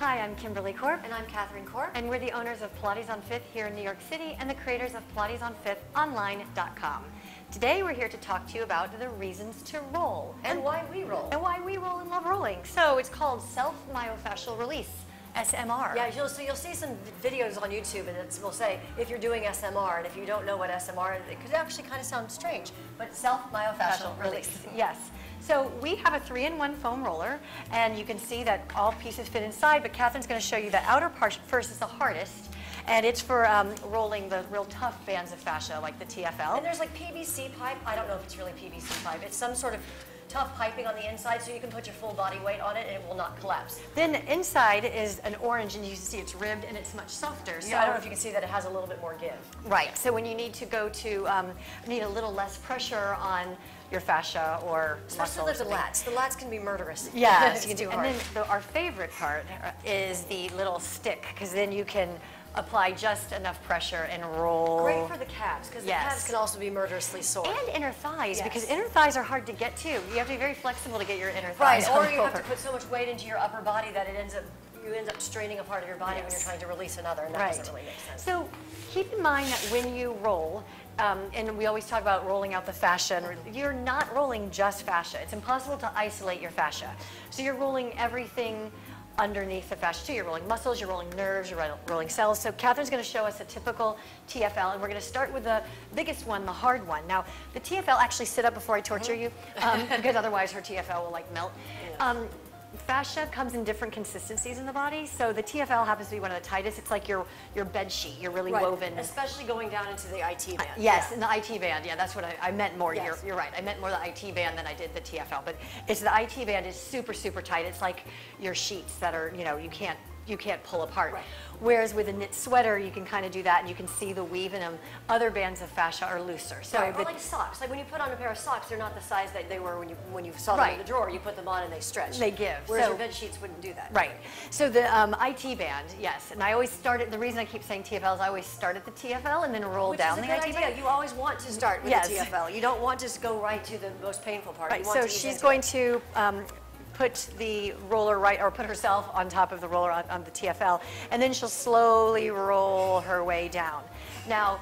Hi, I'm Kimberly Corp. And I'm Catherine Corp. And we're the owners of Pilates on Fifth here in New York City and the creators of PilatesOnFifthOnline.com. Today we're here to talk to you about the reasons to roll. And why we roll. And why we roll and love rolling. So it's called self-myofascial release, SMR. Yeah, you'll see some videos on YouTube and it will say if you're doing SMR, and if you don't know what SMR is, it could actually kind of sound strange, but self-myofascial release. Yes. So we have a 3-in-1 foam roller, and you can see that all pieces fit inside, but Catherine's going to show you the outer part first is the hardest, and it's for rolling the real tough bands of fascia like the TFL. And there's like PVC pipe. I don't know if it's really PVC pipe. It's some sort of tough piping on the inside so you can put your full body weight on it and it will not collapse. Then inside is an orange, and you can see it's ribbed and it's much softer. So yeah, I don't know if you can see that it has a little bit more give. Right. So when you need to go to, need a little less pressure on your fascia or muscle. Especially the lats. The lats can be murderous. Yeah. It's too hard. hard. And then our favorite part is the little stick, because then you can apply just enough pressure and roll. Great for the calves, because the calves can also be murderously sore. And inner thighs, because inner thighs are hard to get to. You have to be very flexible to get your inner thighs. Right, or you have to put so much weight into your upper body that it you end up straining a part of your body when you're trying to release another, and that doesn't really make sense. So keep in mind that when you roll, and we always talk about rolling out the fascia, and you're not rolling just fascia. It's impossible to isolate your fascia. So you're rolling everything underneath the fascia too. You're rolling muscles, you're rolling nerves, you're rolling cells. So Catherine's going to show us a typical TFL, and we're going to start with the biggest one, the hard one. Now, the TFL, actually sit up before I torture you, because otherwise her TFL will like melt. Fascia comes in different consistencies in the body, so the TFL happens to be one of the tightest. It's like your bed sheet. You're really woven. Especially going down into the IT band. Yes, in the IT band. Yeah, that's what I meant more. Yes. You're right. I meant more the IT band than I did the TFL. But it's the IT band is super, super tight. It's like your sheets that are, you can't pull apart. Right. Whereas with a knit sweater, you can kind of do that, and you can see the weave in them. Other bands of fascia are looser. So or like socks. Like when you put on a pair of socks, they're not the size that they were when you saw them in the drawer. You put them on and they stretch. They give. Whereas your bed sheets wouldn't do that. Right. So the IT band, yes. And I always start the reason I keep saying TFL is I always start at the TFL and then roll down the IT band. You always want to start with the TFL. You don't want to just go right to the most painful part. Right. So she's going to put the roller put herself on top of the roller on the TFL, and then she'll slowly roll her way down. Now,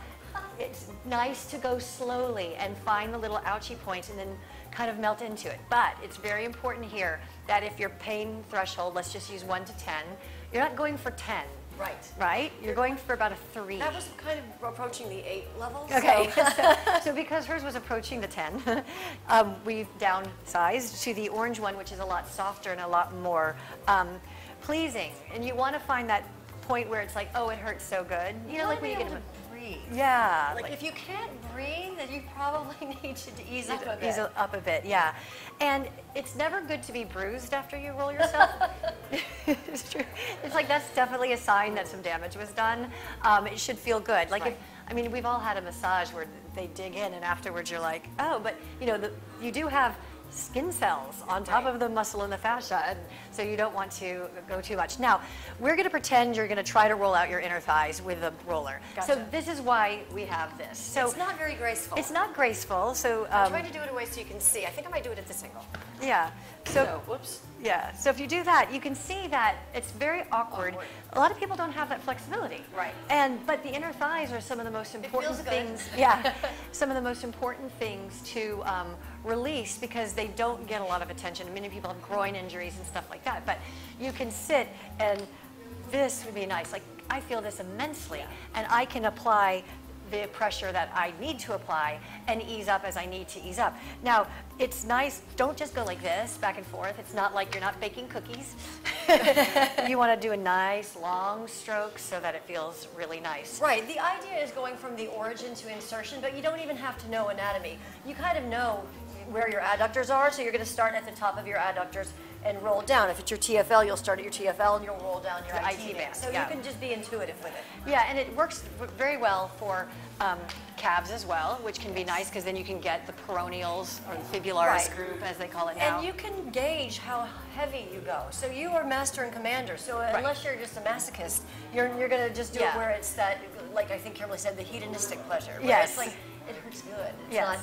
it's nice to go slowly and find the little ouchy points and then kind of melt into it. But it's very important here that if your pain threshold, let's just use 1 to 10, you're not going for 10. Right. Right? You're going for about a 3. That was kind of approaching the 8 level. Okay. So because hers was approaching the 10, we've downsized to the orange one, which is a lot softer and a lot more pleasing. And you want to find that point where it's like, oh, it hurts so good. You know, like when you get a breathe. Yeah. Like if you can't breathe, then you probably need to ease up a bit. Ease up a bit, yeah. And it's never good to be bruised after you roll yourself. It's true. It's like that's definitely a sign that some damage was done. It should feel good. Like we've all had a massage where they dig in and afterwards you're like, oh, but you do have skin cells on top of the muscle and the fascia, and so you don't want to go too much. Now, we're going to pretend you're going to try to roll out your inner thighs with a roller. Gotcha. So this is why we have this. So it's not very graceful. It's not graceful. So I'm trying to do it in a way so you can see. I think I might do it at this angle. Yeah. So whoops. Yeah. So if you do that, you can see that it's very awkward. A lot of people don't have that flexibility. Right. But the inner thighs are some of the most important things. Good. Yeah. Some of the most important things to release, because they don't get a lot of attention. Many people have groin injuries and stuff like that. But you can sit, and this would be nice. Like I feel this immensely, and I can apply the pressure that I need to apply and ease up as I need to ease up. Now, it's nice, don't just go like this, back and forth. It's not like you're not baking cookies. You want to do a nice long stroke so that it feels really nice. Right, the idea is going from the origin to insertion, but you don't even have to know anatomy. You kind of know where your adductors are, so you're going to start at the top of your adductors and roll down. If it's your TFL, you'll start at your TFL and you'll roll down your IT band. So you can just be intuitive with it. Yeah, and it works very well for calves as well, which can be nice because then you can get the peroneals or the fibularis group, as they call it now. And you can gauge how heavy you go. So you are master and commander. So unless you're just a masochist, you're going to just do it where it's that, like I think Kimberly said, the hedonistic pleasure. Yes. It's like, it hurts good. It's not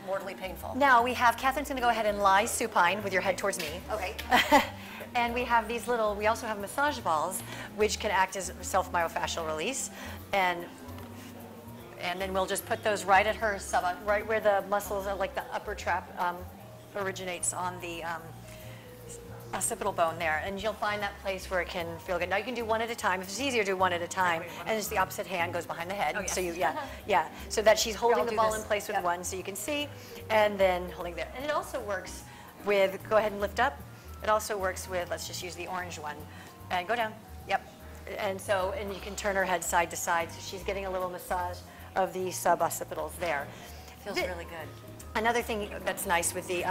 mortally painful. Now we have, Catherine's going to go ahead and lie supine with your head towards me. Okay. And we have these little, we also have massage balls, which can act as self-myofascial release. And then we'll just put those right at her right where the muscles, like the upper trap originates on the occipital bone there. And you'll find that place where it can feel good. Now you can do one at a time. If it's easier, do one at a time. And just the opposite hand goes behind the head. Oh, yes. So yeah. So that she's holding the ball this. in place with Yep. one so you can see, and then holding there. And it also works with, go ahead and lift up. It also works with, let's just use the orange one. And go down. Yep. And you can turn her head side to side. So she's getting a little massage of the suboccipitals there. Feels really good. Another thing that's nice with the,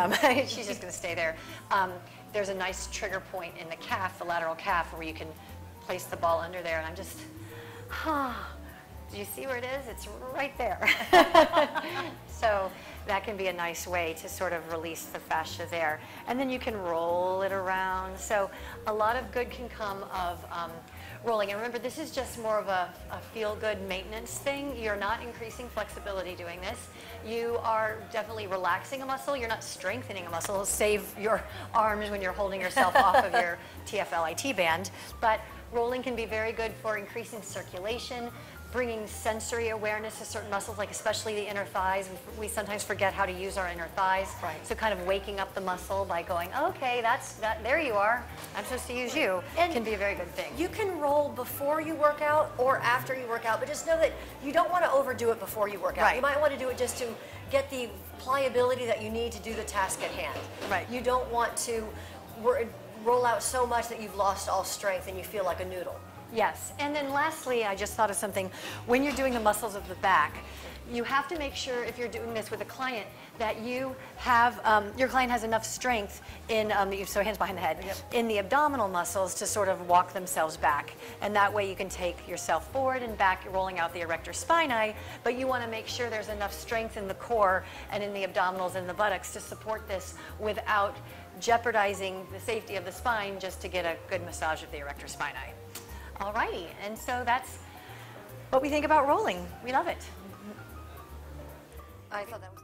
she's just going to stay there. There's a nice trigger point in the calf, the lateral calf, where you can place the ball under there. And I'm just, do you see where it is? It's right there. So that can be a nice way to sort of release the fascia there. And then you can roll it around. So a lot of good can come of rolling. And remember, this is just more of a feel-good maintenance thing. You're not increasing flexibility doing this. You are definitely relaxing a muscle. You're not strengthening a muscle. Save your arms when you're holding yourself off of your TFL-IT band. But rolling can be very good for increasing circulation, bringing sensory awareness to certain muscles, like especially the inner thighs. We sometimes forget how to use our inner thighs. Right. So kind of waking up the muscle by going, okay, there you are. I'm supposed to use you. And can be a very good thing. You can roll before you work out or after you work out, but just know that you don't want to overdo it before you work out. Right. You might want to do it just to get the pliability that you need to do the task at hand. Right. You don't want to roll out so much that you've lost all strength and you feel like a noodle. Yes, and then lastly, I just thought of something. When you're doing the muscles of the back, you have to make sure, if you're doing this with a client, that you have, your client has enough strength in, so hands behind the head, Yep. in the abdominal muscles to sort of walk themselves back. And that way you can take yourself forward and back, rolling out the erector spinae, but you want to make sure there's enough strength in the core and in the abdominals and the buttocks to support this without jeopardizing the safety of the spine, just to get a good massage of the erector spinae. Alrighty, and so that's what we think about rolling. We love it. I thought that was